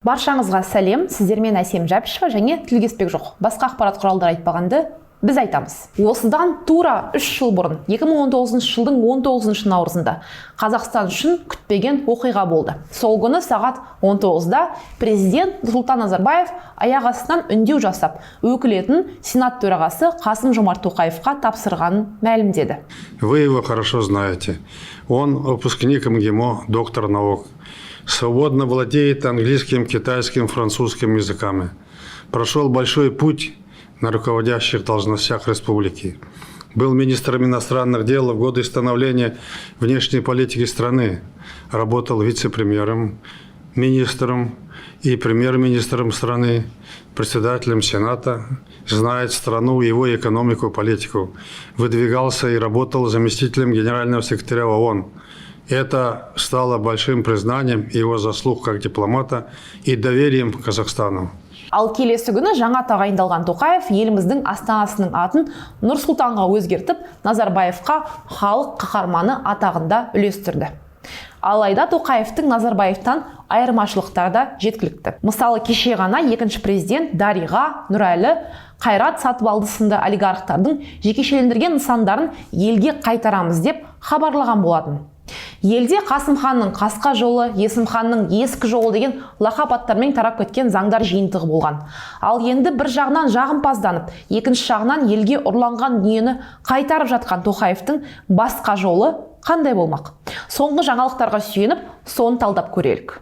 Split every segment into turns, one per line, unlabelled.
Баршаңызға сәлем, сіздермен Әсем Жәпішева және Тілгеспек жоқ. Басқа ақпарат құралдары айтпағанды біз айтамыз. Осыдан тура 3 жыл бұрын, 2019 жылдың 19 наурызында Қазақстан үшін күтпеген оқиға болды. Сол күні сағат 19-да президент Нұрсұлтан Назарбаев аяқ астынан үндеу жасап, өкілетін Сенат төрағасы Қасым-Жомарт Тоқаевқа тапсырғанын мәлімдеді.
Вы его хорошо знаете. Он выпускник МГИМО, доктор наук. Свободно владеет английским, китайским, французским языками. Прошел большой путь на руководящих должностях республики. Был министром иностранных дел в годы становления внешней политики страны. Работал вице-премьером, министром и премьер-министром страны, председателем Сената. Знает страну, его экономику, политику. Выдвигался и работал заместителем генерального секретаря ООН. Это стало большим признанием его заслуг как дипломата и доверием к Казахстану.
Ал келесі күні жаңа тағайындалған Тоқаев еліміздің астанасының атын Нұр-Сұлтанға өзгертіп, Назарбаевқа халық қаһарманы атағында үлестірді. Алайда Тоқаевтың Назарбаевтан айырмашылықтары да жеткілікті. Мысалы, кеше ғана екінші президент Дариға, Нұрәлі, Қайрат Сатыбалды сынды олигархтардың жекешелендірген нысандарын елге қайтарамыз деп хабарлаған болатын. Елде Қасым ханның қасқа жолы, Есім ханның ескі жолы деген лақап аттармен тарап кеткен заңдар жиынтығы болған. Ал енді бір жағынан жағымпазданып, екінші жағынан елге ұрланған дүниені қайтарып жатқан Тоқаевтың басқа жолы қандай болмақ? Соңғы жаңалықтарға сүйеніп, соны талдап көрелік.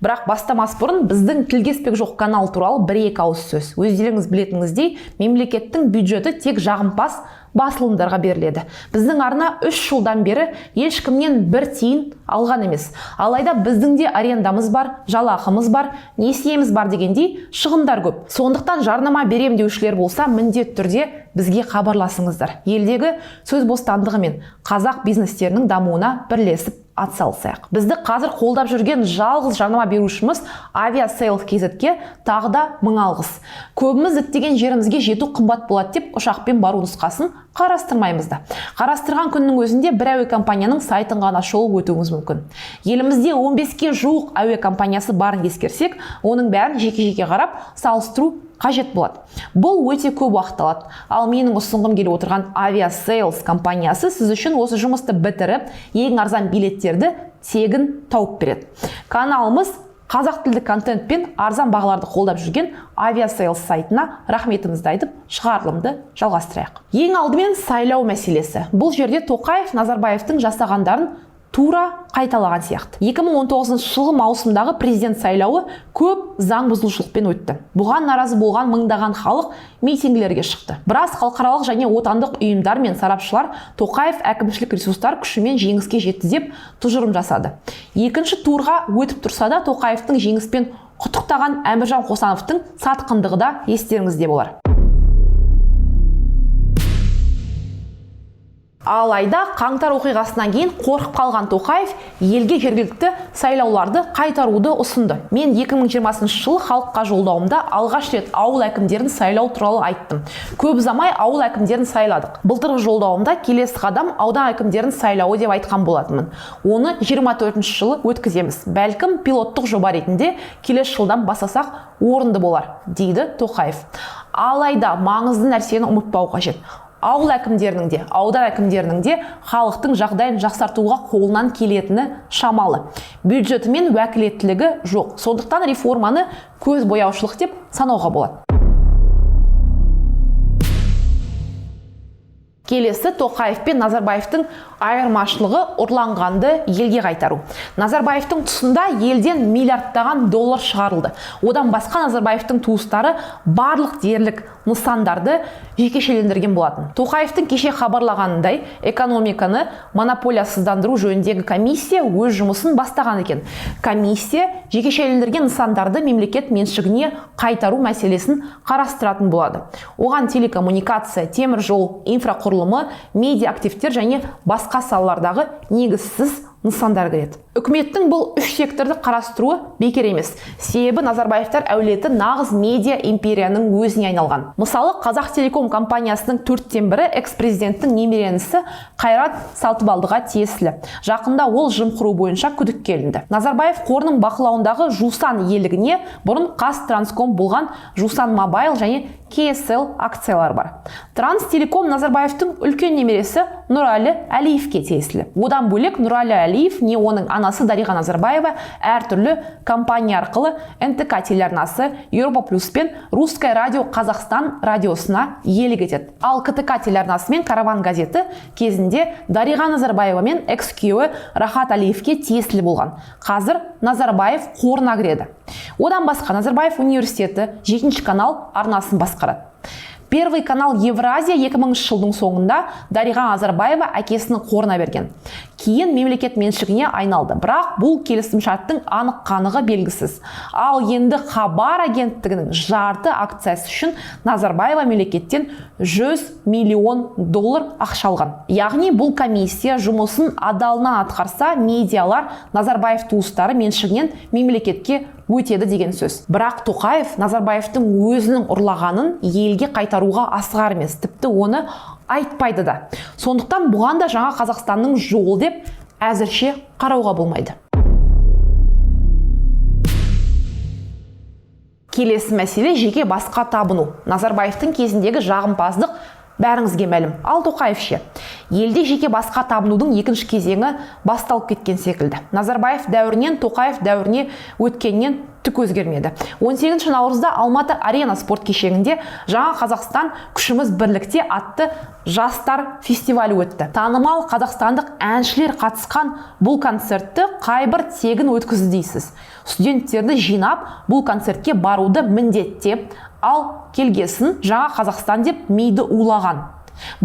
Бірақ бастамас бұрын біздің Тілгеспек жоқ канал туралы бір-екі ауыз сөз. Өздеріңіз білетіңіздей, мемлекеттің бюджеті тек жағымпаз басылымдарға беріледі. Біздің арна 3 жылдан бері ешкімнен бір тиын алған емес. Алайда біздің де арендамыз бар, жалақымыз бар, несиеміз бар дегендей шығындар көп. Сондықтан жарнама берем деушілер болса, міндетті түрде бізге хабарласыңыздар. Елдегі сөз бостандығы мен қазақ бизнестерінің дамуына бірлесіп атсалысайық. Бізді қазір қолдап жүрген жалғыз жарнама берушіміз Aviasales KZ-ке тағы да 1000 алғыс. Көбіміз діттеген жерімізге жету қымбат болады деп ұшақпен бару нұсқасын қарастырмаймыз да. Қарастырған күннің өзінде бір әуе компанияның сайтын ғана шолып өтуіміз мүмкін. Елімізде 15-ке жуық әуе компаниясы барын ескерсек, оның бәрін жеке-жеке қарап салыстыру қажет болады. Бұл өте көп уақыт алады. Ал менің ұсынғым келіп отырған Aviasales компаниясы сіз үшін осы жұмысты бітіріп, ең арзан билеттерді тегін тауып береді. Каналымыз қазақ тілді контент пен арзан бағаларды қолдап жүрген Aviasales сайтына рахметімізді айтып, шығарылымды жалғастырайық. Ең алдымен сайлау мәселесі. Бұл жерде Тоқаев Назарбаевтың жасағандарын тура қайталаған сияқты. 2019 жылғы маусымдағы президент сайлауы көп заң бұзушылықпен өтті. Бұған наразы болған мыңдаған халық митингілерге шықты. Біраз халықаралық және отандық ұйымдар мен сарапшылар Тоқаев әкімшілік ресурстар күшімен жеңіске жетті деп тұжырым жасады. Екінші турға өтіп тұрса да Тоқаевтың жеңіспен құттықтаған Әміржан Қосановтың сатқындығы да естеріңізде болар. Алайда қаңтар оқиғасынан кейін қорқып қалған Тоқаев елге жергілікті сайлауларды қайтаруды ұсынды. Мен 2020 жылы халыққа жолдауымда алғаш рет ауыл әкімдерін сайлау туралы айттым. Көп ұзамай ауыл әкімдерін сайладық. Былтырғы жолдауымда келесі қадам аудан әкімдерін сайлауы деп айтқан болатынмын. Оны 24 жылы өткіземіз. Бәлкім пилоттық жоба ретінде келесі жылдан бастасақ орынды болар, дейді Тоқаев. Алайда маңызды нәрсені ұмытпау қажет. Ауыл әкімдерінің де, аудан әкімдерінің де халықтың жағдайын жақсартуға қолынан келетіні шамалы. Бюджеті мен уәкілеттілігі жоқ. Сондықтан реформаны көз бояушылық деп санауға болады. Келесі Тоқаев пен Назарбаевтың айырмашылығы ұрланғанды елге қайтару. Назарбаевтың тұсында елден миллиардтаған доллар шығарылды. Одан басқа Назарбаевтың туыстары барлық дерлік нысандарды жекешелендірген болатын. Тоқаевтың кеше хабарлағанындай экономиканы монополиясыздандыру жөніндегі комиссия өз жұмысын бастаған екен. Комиссия жекешелендірген нысандарды мемлекет меншігіне қайтару мәселесін қарастыратын болады. Оған телекоммуникация, темір жол, инфрақұрылымы, медиа активтер және басқа салалардағы негізсіз нысандар кіреді. Үкіметтің бұл үш секторды қарастыруы бекер емес. Себебі Назарбаевтар әулеті нағыз медиа империяның өзіне айналған. Мысалы, Қазақтелеком компаниясының 1/4 экс-президенттің немеренісі Қайрат Салтыбалдыға тиесілі. Жақында ол жымқыру бойынша күдікке ілінді. Назарбаев қорының бақылауындағы Жусан иелігіне бұрын Қазтранском болған Жусан Мобайл және КСЛ акциялар бар. Транстелеком Назарбаевтың үлкен немересі Нұрәлі Әлиевке тиесілі. Одан бөлек Нұрәлі Әлиев не оның анасы Дариға Назарбаева әртүрлі компания арқылы НТК телеарнасы, Европа Плюс пен Русское радио Қазақстан радиосына иелік етеді. Ал КТК телеарнасы мен Караван газеті кезінде Дариға Назарбаева мен экс-күйеуі Рахат Әлиевке тиесілі болған. Қазір Назарбаев қорына кіреді. Одан басқа Назарбаев университеті 7 канал арнасын басқарады. Первый канал Евразия 2000 жылдың соңында Дариға Назарбаева әкесінің қорына берген. Кейін мемлекет меншігіне айналды. Бірақ бұл келісімшарттың анық қанығы белгісіз. Ал енді Хабар агенттігінің жарты акциясы үшін Назарбаева мемлекеттен $100 миллион ақша алған. Яғни бұл комиссия жұмысын адалынан атқарса, медиалар Назарбаев туыстары меншігінен мемлекетке өтеді деген сөз. Бірақ Тоқаев Назарбаевтың өзінің ұрлағанын елге қайтаруға асығар емес, тіпті оны айтпайды да. Сондықтан бұған да жаңа Қазақстанның жолы деп әзірше қарауға болмайды. Келесі мәселе жеке басқа табыну. Назарбаевтың кезіндегі жағымпаздық бәріңізге мәлім. Ал Тоқаев ше? Елде жеке басқа табынудың екінші кезеңі басталып кеткен секілді. Назарбаев дәуірінен Тоқаев дәуіріне өткеннен түк өзгермеді. 18 наурызда Алматы арена спорт кешенінде жаңа Қазақстан күшіміз бірлікте атты жастар фестивалі өтті. Танымал қазақстандық әншілер қатысқан бұл концертті қайбір тегін өткізді дейсіз. Студенттерді жинап бұл концертке баруды міндеттеп, ал келгесін жаңа Қазақстан деп мейді улаған.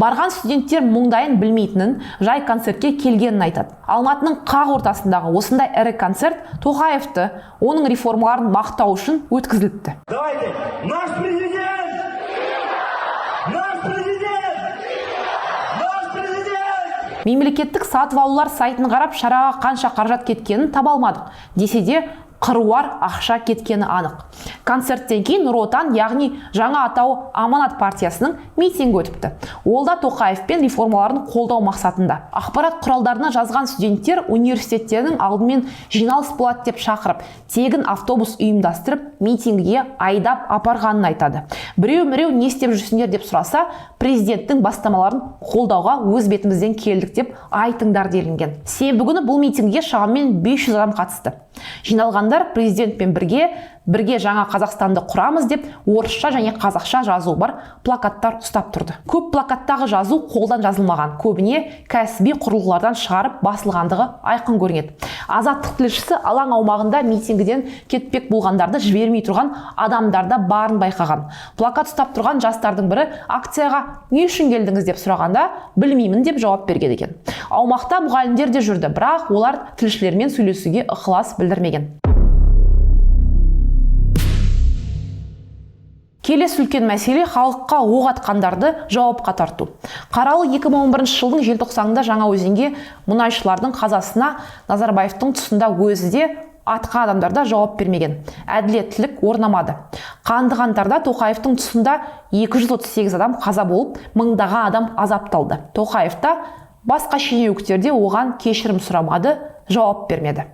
Барған студенттер мұңдайын білмейтінін, жай концертке келгенін айтады. Алматының қақ ортасындағы осындай ірі концерт Тоқаевты, оның реформаларын мақтау үшін өткізіліпті.
Давайте, наш президент! Наш президент! Наш президент!
Мемлекеттік сатып алулар сайтын қарап, шараға қанша қаражат кеткенін таба алмадық. Десе де қыруар ақша кеткені анық. Концерттен кейін Нұр Отан, яғни жаңа атауы Аманат партиясының митингі өтіпті. Ол да Тоқаев пен реформаларын қолдау мақсатында. Ақпарат құралдарына жазған студенттер университеттерінің алдымен жиналыс болады деп шақырып, тегін автобус ұйымдастырып, митингіге айдап апарғанын айтады. Біреу-міреу не істеп жүрсіңдер деп сұраса, президенттің бастамаларын қолдауға өз бетімізден келдік деп айтыңдар делінген. Сенбі күні бұл митингіге шамамен 500 адам қатысты. Жиналғандар президентпен бірге жаңа Қазақстанды құрамыз деп орысша және қазақша жазу бар плакаттар ұстап тұрды. Көп плакаттағы жазу қолдан жазылмаған, көбіне кәсіби құрылғылардан шығарып басылғандығы айқын көрінеді. Азаттық тілшісі алаң аумағында митингіден кетпек болғандарды жібермей тұрған адамдарда барын байқаған. Плакат ұстап тұрған жастардың бірі акцияға не үшін келдіңіз деп сұрағанда білмеймін деп жауап берген екен. Аумақта мұғалімдер де жүрді, бірақ олар тілшілермен сөйлесуге ықылас білдірмеген. Келесі үлкен мәселе халыққа оқ атқандарды жауапқа тарту. Қаралы 2011 жылдың желтоқсанында Жаңаөзенге мұнайшылардың қазасына Назарбаевтың тұсында өзі де атқа адамдарда жауап бермеген. Әділеттілік орнамады. Қанды қаңтарда Тоқаевтың тұсында 238 адам қаза болып, мыңдаған адам азапталды. Тоқаев та басқа шенеуніктерде оған кешірім сұрамады, жауап бермеді.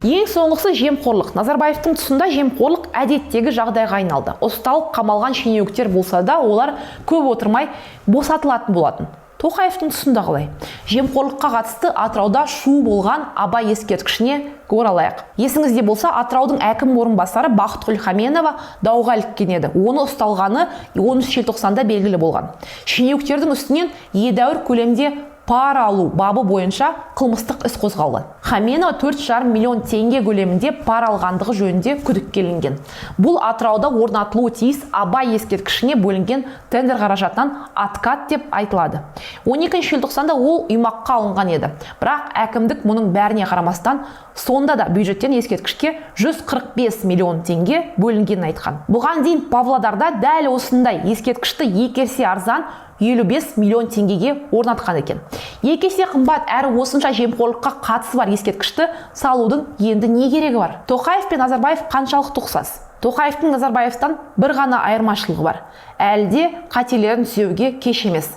Ең соңғысы жемқорлық. Назарбаевтың тұсында жемқорлық әдеттегі жағдайға айналды. Ұсталып қамалған шенеуніктер болса да, олар көп отырмай босатылатын болатын. Тоқаевтың тұсында қалай? Жемқорлыққа қатысты Атырауда шу болған Абай ескерткішіне оралайық. Есіңізде болса, Атыраудың әкім орынбасары Бақытгүл Хаменова дауға іліккен еді. Оны ұсталғаны 13 желтоқсанда белгілі болған. Шенеуніктердің үстінен едәуір көлемде пара алу бабы бойынша қылмыстық іс қозғалған. Хаменова 4,5 миллион теңге көлемінде пара алғандығы жөнінде күдікке ілінген. Бұл Атырауда орнатылуы тиіс Абай ескерткішіне бөлінген тендер қаражатынан откат деп айтылады. 12 желтоқсанда ол ұймаққа алынған еді. Бірақ әкімдік мұның бәріне қарамастан сонда да бюджеттен ескерткішке 145 миллион теңге бөлінгенін айтқан. Бұған дейін Павлодарда дәл осындай ескерткішті 2 есе арзан 55 миллион теңгеге орнатқан екен. Екі есе қымбат әрі осынша жемқорлыққа қатысы бар ескерткішті салудың енді не керегі бар? Тоқаев пен Назарбаев қаншалықты ұқсас? Тоқаевтың Назарбаевтан бір ғана айырмашылығы бар. Әлде қателерін түзеуге кеш емес.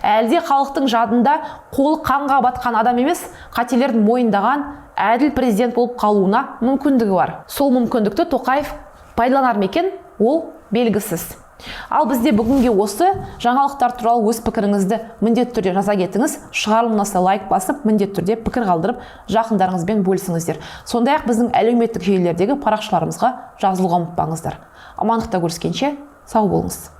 Әлде халықтың жадында қолы қанға батқан адам емес, қателерін мойындаған әділ президент болып қалуына мүмкіндігі бар. Сол мүмкіндікті Тоқаев пайдаланар ма екен? Ол белгісіз. Ал бізде бүгінге осы жаңалықтар туралы өз пікіріңізді міндетті түрде жаза кетіңіз. Шығарылым ұнаса лайк басып, міндетті түрде пікір қалдырып, жақындарыңызбен бөлісіңіздер. Сондай-ақ біздің әлеуметтік желілердегі парақшаларымызға жазылуға ұмытпаңыздар. Амандықта көріскенше сау болыңыз.